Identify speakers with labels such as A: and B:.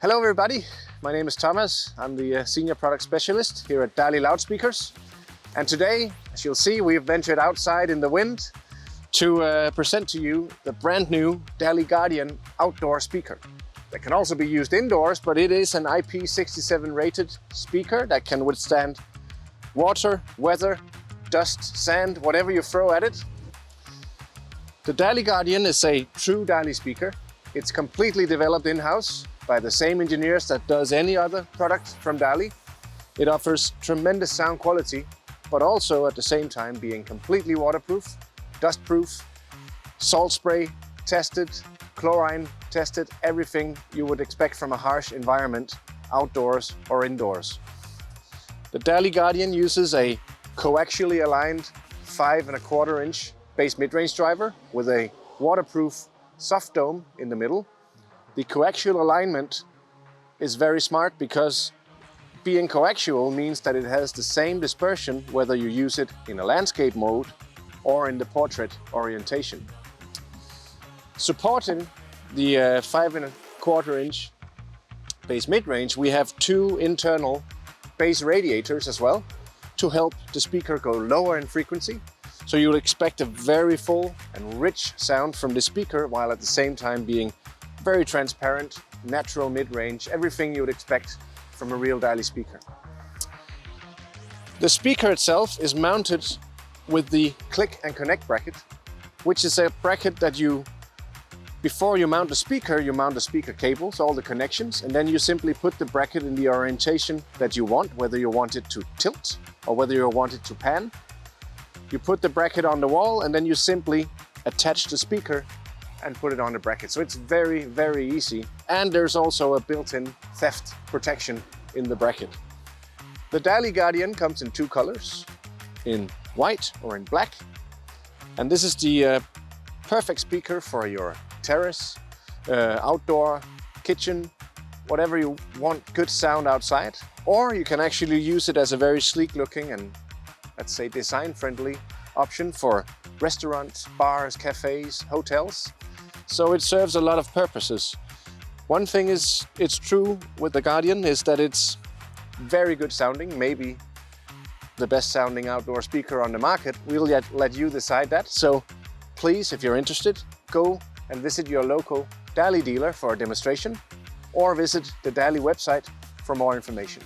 A: Hello everybody, my name is Thomas. I'm the Senior Product Specialist here at DALI Loudspeakers. And today, as you'll see, we've ventured outside in the wind to present to you the brand new DALI GARDIAN outdoor speaker. That can also be used indoors, but it is an IP67 rated speaker that can withstand water, weather, dust, sand, whatever you throw at it. The DALI GARDIAN is a true DALI speaker. It's completely developed in-house by the same engineers that does any other product from DALI. It offers tremendous sound quality, but also at the same time being completely waterproof, dustproof, salt spray tested, chlorine tested, everything you would expect from a harsh environment, outdoors or indoors. The DALI GARDIAN uses a coaxially aligned 5¼ inch bass mid-range driver with a waterproof soft dome in the middle. The coaxial alignment is very smart because being coaxial means that it has the same dispersion whether you use it in a landscape mode or in the portrait orientation. Supporting the 5¼ inch bass mid-range, we have two internal bass radiators as well to help the speaker go lower in frequency. So you'll expect a very full and rich sound from the speaker while at the same time being very transparent, natural mid-range, everything you would expect from a real DALI speaker. The speaker itself is mounted with the click and connect bracket, which is a bracket that before you mount the speaker, you mount the speaker cables, all the connections, and then you simply put the bracket in the orientation that you want, whether you want it to tilt or whether you want it to pan. You put the bracket on the wall and then you simply attach the speaker and put it on the bracket. So it's very, very easy. And there's also a built-in theft protection in the bracket. The DALI GARDIAN comes in two colors, in white or in black. And this is the perfect speaker for your terrace, outdoor, kitchen, whatever you want good sound outside. Or you can actually use it as a very sleek looking and, let's say, design-friendly option for restaurants, bars, cafés, hotels. So it serves a lot of purposes. One thing is, it's true with the GARDIAN is that it's very good sounding, maybe the best sounding outdoor speaker on the market. We'll let you decide that. So please, if you're interested, go and visit your local DALI dealer for a demonstration or visit the DALI website for more information.